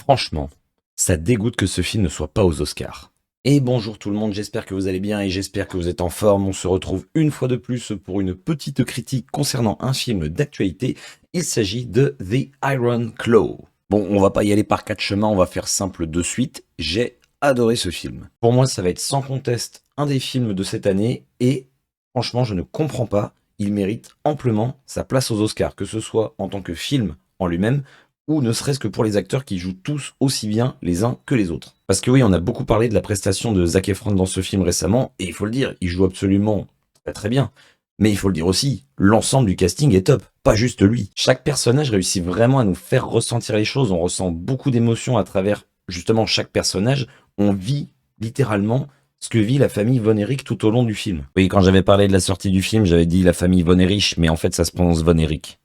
Franchement, ça dégoûte que ce film ne soit pas aux Oscars. Et bonjour tout le monde, j'espère que vous allez bien et j'espère que vous êtes en forme. On se retrouve une fois de plus pour une petite critique concernant un film d'actualité. Il s'agit de The Iron Claw. Bon, on va pas y aller par quatre chemins, on va faire simple de suite. J'ai adoré ce film. Pour moi, ça va être sans conteste un des films de cette année et franchement, je ne comprends pas. Il mérite amplement sa place aux Oscars, que ce soit en tant que film en lui-même ou ne serait-ce que pour les acteurs qui jouent tous aussi bien les uns que les autres. Parce que oui, on a beaucoup parlé de la prestation de Zac Efron dans ce film récemment, et il faut le dire, il joue absolument très très bien. Mais il faut le dire aussi, l'ensemble du casting est top, pas juste lui. Chaque personnage réussit vraiment à nous faire ressentir les choses, on ressent beaucoup d'émotions à travers justement chaque personnage, on vit littéralement ce que vit la famille Von Erich tout au long du film. Oui, quand j'avais parlé de la sortie du film, j'avais dit la famille Von Erich, mais en fait ça se prononce Von Erich.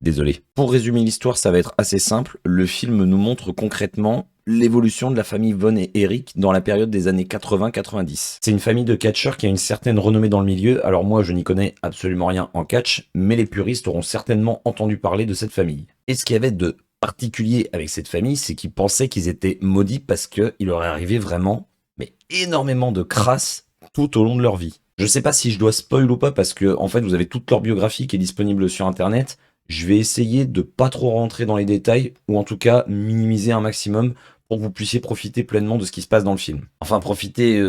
Désolé. Pour résumer l'histoire, ça va être assez simple. Le film nous montre concrètement l'évolution de la famille Von et Eric dans la période des années 80-90. C'est une famille de catcheurs qui a une certaine renommée dans le milieu. Alors moi, je n'y connais absolument rien en catch, mais les puristes auront certainement entendu parler de cette famille. Et ce qu'il y avait de particulier avec cette famille, c'est qu'ils pensaient qu'ils étaient maudits parce qu'il leur est arrivé vraiment, mais énormément de crasse tout au long de leur vie. Je sais pas si je dois spoil ou pas parce que en fait, vous avez toute leur biographie qui est disponible sur internet. Je vais essayer de pas trop rentrer dans les détails, ou en tout cas minimiser un maximum pour que vous puissiez profiter pleinement de ce qui se passe dans le film. Enfin, profiter,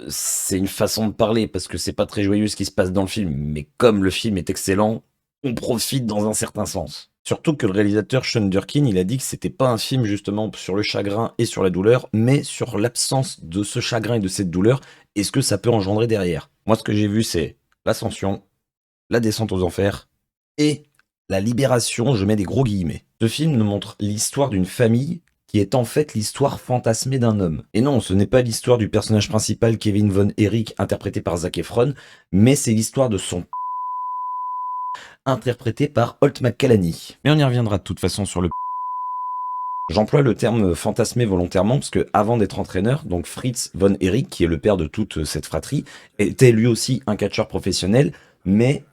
c'est une façon de parler, parce que c'est pas très joyeux ce qui se passe dans le film, mais comme le film est excellent, on profite dans un certain sens. Surtout que le réalisateur Sean Durkin, il a dit que c'était pas un film justement sur le chagrin et sur la douleur, mais sur l'absence de ce chagrin et de cette douleur, et ce que ça peut engendrer derrière. Moi, ce que j'ai vu, c'est l'ascension, la descente aux enfers, et la libération, je mets des gros guillemets. Ce film nous montre l'histoire d'une famille qui est en fait l'histoire fantasmée d'un homme. Et non, ce n'est pas l'histoire du personnage principal Kevin Von Erich interprété par Zac Efron, mais c'est l'histoire de son interprété par Holt McCallany. Mais on y reviendra de toute façon sur le. J'emploie le terme fantasmé volontairement parce que avant d'être entraîneur, donc Fritz Von Erich, qui est le père de toute cette fratrie, était lui aussi un catcheur professionnel, mais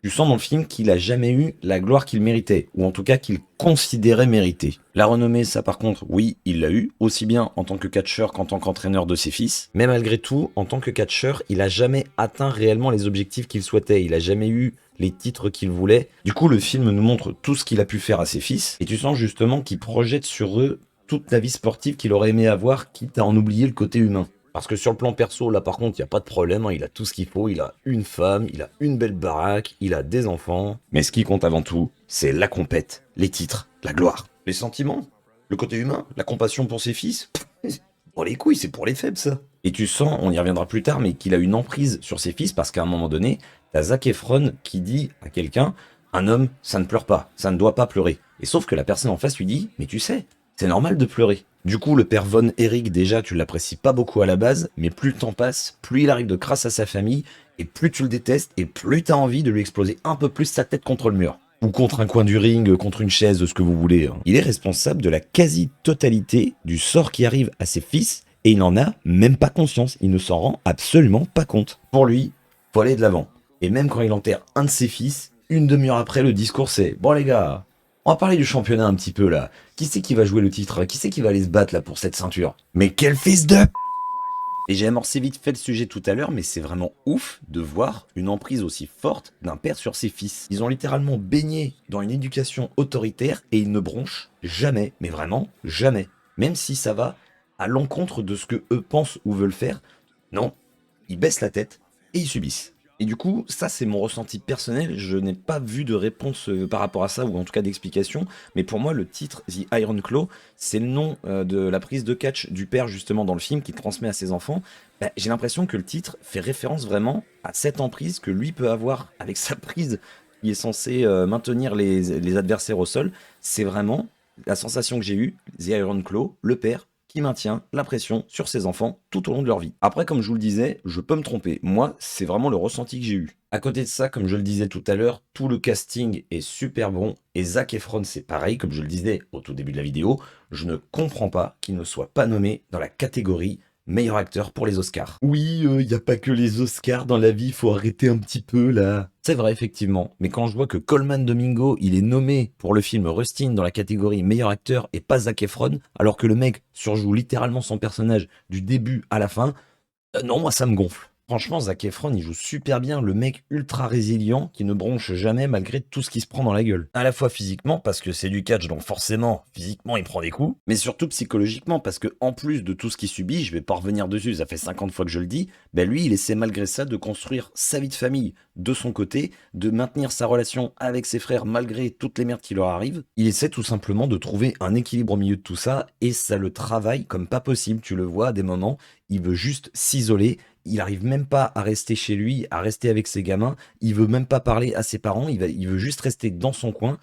tu sens dans le film qu'il a jamais eu la gloire qu'il méritait, ou en tout cas qu'il considérait mériter. La renommée, ça par contre, oui, il l'a eu, aussi bien en tant que catcheur qu'en tant qu'entraîneur de ses fils. Mais malgré tout, en tant que catcheur, il a jamais atteint réellement les objectifs qu'il souhaitait. Il a jamais eu les titres qu'il voulait. Du coup, le film nous montre tout ce qu'il a pu faire à ses fils, et tu sens justement qu'il projette sur eux toute la vie sportive qu'il aurait aimé avoir, quitte à en oublier le côté humain. Parce que sur le plan perso, là par contre, il n'y a pas de problème, hein, il a tout ce qu'il faut, il a une femme, il a une belle baraque, il a des enfants. Mais ce qui compte avant tout, c'est la compète, les titres, la gloire. Les sentiments, le côté humain, la compassion pour ses fils. Pour les couilles, c'est pour les faibles ça. Et tu sens, on y reviendra plus tard, mais qu'il a une emprise sur ses fils parce qu'à un moment donné, t'as Zac Efron qui dit à quelqu'un, un homme, ça ne pleure pas, ça ne doit pas pleurer. Et sauf que la personne en face lui dit, mais tu sais, c'est normal de pleurer. Du coup, le père Von Erich, déjà, tu l'apprécies pas beaucoup à la base, mais plus le temps passe, plus il arrive de crasse à sa famille, et plus tu le détestes, et plus t'as envie de lui exploser un peu plus sa tête contre le mur. Ou contre un coin du ring, contre une chaise, ce que vous voulez. Hein. Il est responsable de la quasi-totalité du sort qui arrive à ses fils, et il n'en a même pas conscience, il ne s'en rend absolument pas compte. Pour lui, faut aller de l'avant. Et même quand il enterre un de ses fils, une demi-heure après, le discours c'est « Bon les gars, on va parler du championnat un petit peu là. Qui c'est qui va jouer le titre? Qui c'est qui va aller se battre là pour cette ceinture? Mais quel fils de... » Et j'ai amorcé vite fait le sujet tout à l'heure, mais c'est vraiment ouf de voir une emprise aussi forte d'un père sur ses fils. Ils ont littéralement baigné dans une éducation autoritaire et ils ne bronchent jamais, mais vraiment jamais. Même si ça va à l'encontre de ce que eux pensent ou veulent faire, non, ils baissent la tête et ils subissent. Et du coup, ça c'est mon ressenti personnel, je n'ai pas vu de réponse par rapport à ça, ou en tout cas d'explication, mais pour moi le titre The Iron Claw, c'est le nom de la prise de catch du père justement dans le film qui transmet à ses enfants. Bah, j'ai l'impression que le titre fait référence vraiment à cette emprise que lui peut avoir avec sa prise qui est censée maintenir les adversaires au sol. C'est vraiment la sensation que j'ai eue, The Iron Claw, le père qui maintient la pression sur ses enfants tout au long de leur vie. Après, comme je vous le disais, je peux me tromper. Moi, c'est vraiment le ressenti que j'ai eu. À côté de ça, comme je le disais tout à l'heure, tout le casting est super bon. Et Zac Efron, c'est pareil, comme je le disais au tout début de la vidéo. Je ne comprends pas qu'il ne soit pas nommé dans la catégorie meilleur acteur pour les Oscars. Oui, y a pas que les Oscars dans la vie, faut arrêter un petit peu là. C'est vrai, effectivement, mais quand je vois que Colman Domingo, il est nommé pour le film Rustin dans la catégorie meilleur acteur et pas Zac Efron, alors que le mec surjoue littéralement son personnage du début à la fin, non, moi ça me gonfle. Franchement, Zac Efron, il joue super bien, le mec ultra résilient qui ne bronche jamais malgré tout ce qui se prend dans la gueule. À la fois physiquement, parce que c'est du catch, donc forcément, physiquement, il prend des coups, mais surtout psychologiquement, parce que en plus de tout ce qu'il subit, je vais pas revenir dessus, ça fait 50 fois que je le dis, ben lui, il essaie malgré ça de construire sa vie de famille de son côté, de maintenir sa relation avec ses frères malgré toutes les merdes qui leur arrivent. Il essaie tout simplement de trouver un équilibre au milieu de tout ça, et ça le travaille comme pas possible, tu le vois à des moments, il veut juste s'isoler, il arrive même pas à rester chez lui, à rester avec ses gamins, il veut même pas parler à ses parents, il veut juste rester dans son coin,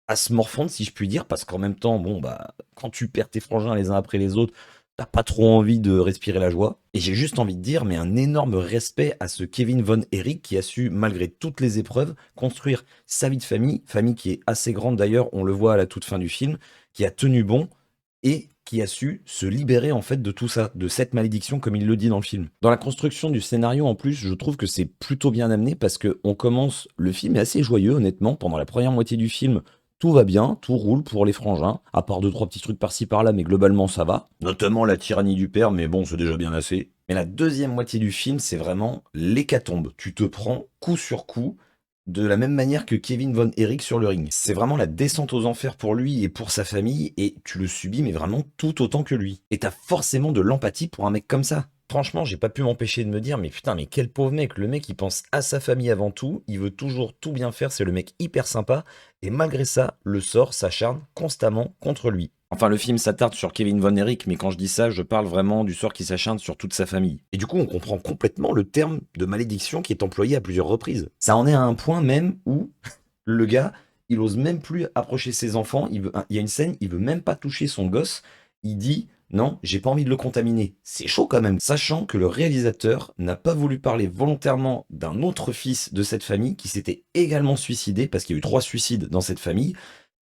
à se morfondre si je puis dire, parce qu'en même temps, bon bah, quand tu perds tes frangins les uns après les autres, t'as pas trop envie de respirer la joie. Et j'ai juste envie de dire, mais un énorme respect à ce Kevin Von Erich qui a su, malgré toutes les épreuves, construire sa vie de famille, famille qui est assez grande d'ailleurs, on le voit à la toute fin du film, qui a tenu bon, et qui a su se libérer en fait de tout ça, de cette malédiction comme il le dit dans le film. Dans la construction du scénario en plus, je trouve que c'est plutôt bien amené parce que on commence, le film est assez joyeux honnêtement, pendant la première moitié du film, tout va bien, tout roule pour les frangins, à part deux trois petits trucs par-ci par-là, mais globalement ça va. Notamment la tyrannie du père, mais bon, c'est déjà bien assez. Mais la deuxième moitié du film, c'est vraiment l'hécatombe. Tu te prends coup sur coup, de la même manière que Kevin Von Erich sur le ring. C'est vraiment la descente aux enfers pour lui et pour sa famille, et tu le subis mais vraiment tout autant que lui. Et t'as forcément de l'empathie pour un mec comme ça. Franchement, j'ai pas pu m'empêcher de me dire, mais putain, mais quel pauvre mec, le mec il pense à sa famille avant tout, il veut toujours tout bien faire, c'est le mec hyper sympa, et malgré ça, le sort s'acharne constamment contre lui. Enfin, le film s'attarde sur Kevin Von Erich, mais quand je dis ça, je parle vraiment du sort qui s'acharne sur toute sa famille. Et du coup, on comprend complètement le terme de malédiction qui est employé à plusieurs reprises. Ça en est à un point même où le gars, il ose même plus approcher ses enfants, il y a une scène, il veut même pas toucher son gosse, il dit non, j'ai pas envie de le contaminer. C'est chaud quand même, sachant que le réalisateur n'a pas voulu parler volontairement d'un autre fils de cette famille qui s'était également suicidé, parce qu'il y a eu 3 suicides dans cette famille,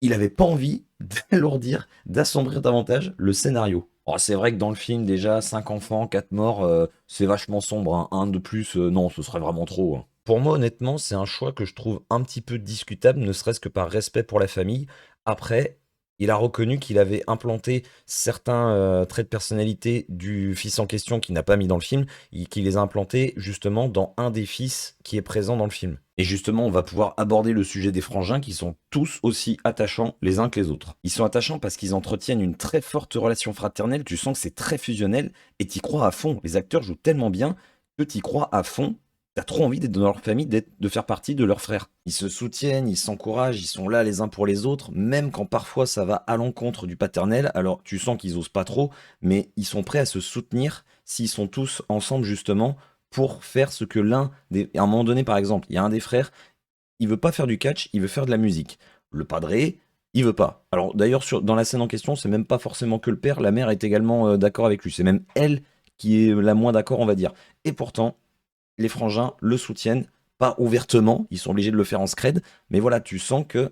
il avait pas envie d'alourdir, d'assombrir davantage le scénario. Oh, c'est vrai que dans le film, déjà, 5 enfants, 4 morts, c'est vachement sombre, hein. Un de plus, non, ce serait vraiment trop, hein. Pour moi, honnêtement, c'est un choix que je trouve un petit peu discutable, ne serait-ce que par respect pour la famille. Après, il a reconnu qu'il avait implanté certains traits de personnalité du fils en question qu'il n'a pas mis dans le film, et qu'il les a implantés justement dans un des fils qui est présent dans le film. Et justement, on va pouvoir aborder le sujet des frangins qui sont tous aussi attachants les uns que les autres. Ils sont attachants parce qu'ils entretiennent une très forte relation fraternelle, tu sens que c'est très fusionnel, et t'y crois à fond. Les acteurs jouent tellement bien que t'y crois à fond. T'as trop envie d'être dans leur famille, de faire partie de leurs frères. Ils se soutiennent, ils s'encouragent, ils sont là les uns pour les autres, même quand parfois ça va à l'encontre du paternel. Alors tu sens qu'ils osent pas trop, mais ils sont prêts à se soutenir s'ils sont tous ensemble justement pour faire ce que l'un des... À un moment donné par exemple, il y a un des frères, il veut pas faire du catch, il veut faire de la musique. Le padré, il veut pas. Alors d'ailleurs dans la scène en question, c'est même pas forcément que le père, la mère est également d'accord avec lui. C'est même elle qui est la moins d'accord on va dire. Et pourtant les frangins le soutiennent, pas ouvertement, ils sont obligés de le faire en scred, mais voilà, tu sens que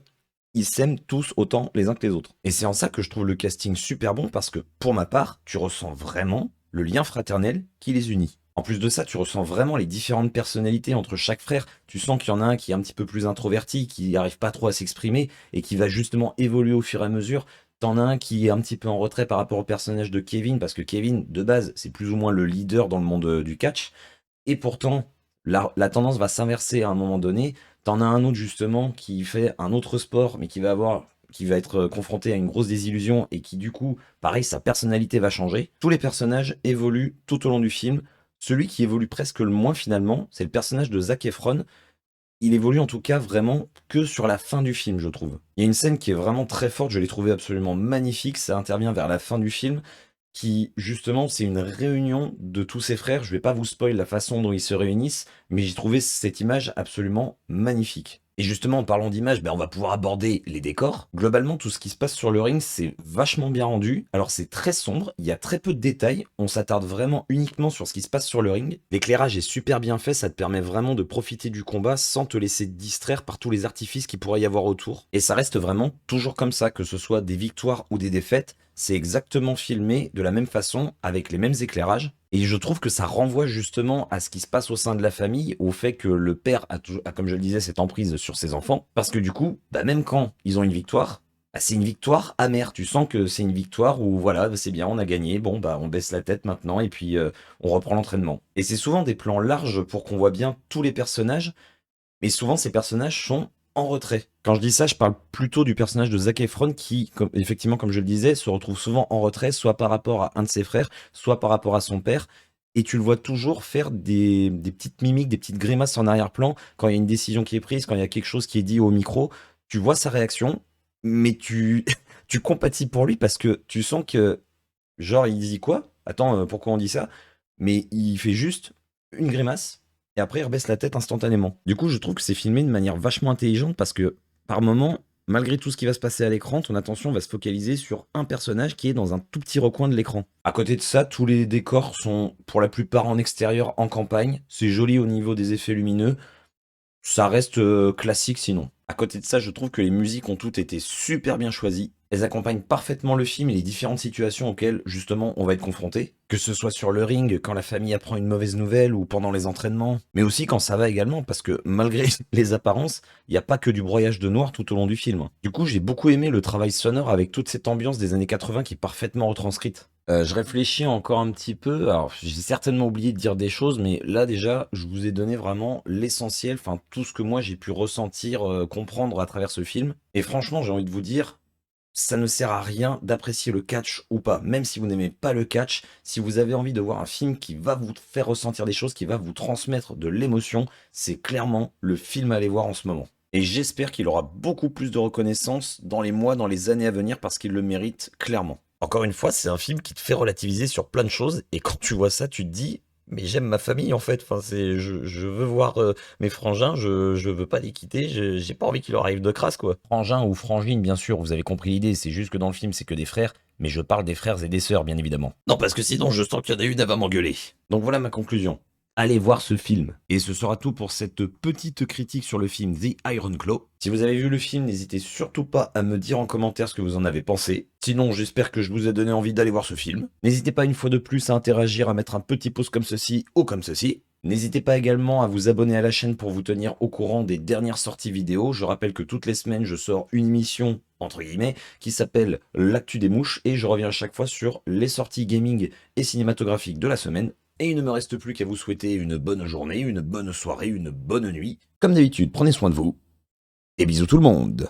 ils s'aiment tous autant les uns que les autres. Et c'est en ça que je trouve le casting super bon, parce que pour ma part, tu ressens vraiment le lien fraternel qui les unit. En plus de ça, tu ressens vraiment les différentes personnalités entre chaque frère. Tu sens qu'il y en a un qui est un petit peu plus introverti, qui n'arrive pas trop à s'exprimer, et qui va justement évoluer au fur et à mesure. T'en as un qui est un petit peu en retrait par rapport au personnage de Kevin, parce que Kevin, de base, c'est plus ou moins le leader dans le monde du catch. Et pourtant, la tendance va s'inverser à un moment donné. T'en as un autre justement qui fait un autre sport, mais qui va être confronté à une grosse désillusion et qui du coup, pareil, sa personnalité va changer. Tous les personnages évoluent tout au long du film. Celui qui évolue presque le moins finalement, c'est le personnage de Zac Efron. Il évolue en tout cas vraiment que sur la fin du film, je trouve. Il y a une scène qui est vraiment très forte, je l'ai trouvée absolument magnifique, ça intervient vers la fin du film qui justement c'est une réunion de tous ses frères. Je vais pas vous spoil la façon dont ils se réunissent, mais j'ai trouvé cette image absolument magnifique. Et justement, en parlant d'image, on va pouvoir aborder les décors. Globalement, tout ce qui se passe sur le ring, c'est vachement bien rendu. Alors c'est très sombre, il y a très peu de détails, on s'attarde vraiment uniquement sur ce qui se passe sur le ring. L'éclairage est super bien fait, ça te permet vraiment de profiter du combat sans te laisser distraire par tous les artifices qu'il pourrait y avoir autour. Et ça reste vraiment toujours comme ça, que ce soit des victoires ou des défaites. C'est exactement filmé de la même façon, avec les mêmes éclairages. Et je trouve que ça renvoie justement à ce qui se passe au sein de la famille, au fait que le père a, comme je le disais, cette emprise sur ses enfants. Parce que du coup, bah, même quand ils ont une victoire, bah, c'est une victoire amère. Tu sens que c'est une victoire où voilà, bah, c'est bien, on a gagné, bon bah on baisse la tête maintenant et puis on reprend l'entraînement. Et c'est souvent des plans larges pour qu'on voit bien tous les personnages, mais souvent ces personnages sont en retrait. Quand je dis ça, je parle plutôt du personnage de Zac Efron qui, effectivement, comme je le disais, se retrouve souvent en retrait, soit par rapport à un de ses frères, soit par rapport à son père. Et tu le vois toujours faire des petites mimiques, des petites grimaces en arrière-plan quand il y a une décision qui est prise, quand il y a quelque chose qui est dit au micro. Tu vois sa réaction, mais tu compatis pour lui parce que tu sens que, genre, il dit quoi? Attends, pourquoi on dit ça? Mais il fait juste une grimace et après il rebaisse la tête instantanément. Du coup, je trouve que c'est filmé de manière vachement intelligente parce que par moment, malgré tout ce qui va se passer à l'écran, ton attention va se focaliser sur un personnage qui est dans un tout petit recoin de l'écran. À côté de ça, tous les décors sont pour la plupart en extérieur, en campagne. C'est joli au niveau des effets lumineux. Ça reste classique sinon. À côté de ça, je trouve que les musiques ont toutes été super bien choisies. Elles accompagnent parfaitement le film et les différentes situations auxquelles, justement, on va être confronté. Que ce soit sur le ring, quand la famille apprend une mauvaise nouvelle ou pendant les entraînements. Mais aussi quand ça va également, parce que malgré les apparences, il n'y a pas que du broyage de noir tout au long du film. Du coup, j'ai beaucoup aimé le travail sonore avec toute cette ambiance des années 80 qui est parfaitement retranscrite. Je réfléchis encore un petit peu. Alors, j'ai certainement oublié de dire des choses, mais là déjà, je vous ai donné vraiment l'essentiel, enfin tout ce que moi j'ai pu ressentir, comprendre à travers ce film. Et franchement, j'ai envie de vous dire, ça ne sert à rien d'apprécier le catch ou pas. Même si vous n'aimez pas le catch, si vous avez envie de voir un film qui va vous faire ressentir des choses, qui va vous transmettre de l'émotion, c'est clairement le film à aller voir en ce moment. Et j'espère qu'il aura beaucoup plus de reconnaissance dans les mois, dans les années à venir, parce qu'il le mérite clairement. Encore une fois, c'est un film qui te fait relativiser sur plein de choses, et quand tu vois ça, tu te dis, mais j'aime ma famille en fait, enfin, je veux voir mes frangins, je veux pas les quitter, j'ai pas envie qu'il leur arrive de crasse quoi. Frangin ou frangine, bien sûr, vous avez compris l'idée, c'est juste que dans le film, c'est que des frères, mais je parle des frères et des sœurs, bien évidemment. Non, parce que sinon, je sens qu'il y en a une, elle va m'engueuler. Donc voilà ma conclusion. Allez voir ce film. Et ce sera tout pour cette petite critique sur le film The Iron Claw. Si vous avez vu le film, n'hésitez surtout pas à me dire en commentaire ce que vous en avez pensé. Sinon, j'espère que je vous ai donné envie d'aller voir ce film. N'hésitez pas une fois de plus à interagir, à mettre un petit pouce comme ceci ou comme ceci. N'hésitez pas également à vous abonner à la chaîne pour vous tenir au courant des dernières sorties vidéo. Je rappelle que toutes les semaines, je sors une émission, entre guillemets, qui s'appelle L'actu des mouches, et je reviens à chaque fois sur les sorties gaming et cinématographiques de la semaine. Et il ne me reste plus qu'à vous souhaiter une bonne journée, une bonne soirée, une bonne nuit. Comme d'habitude, prenez soin de vous, et bisous tout le monde.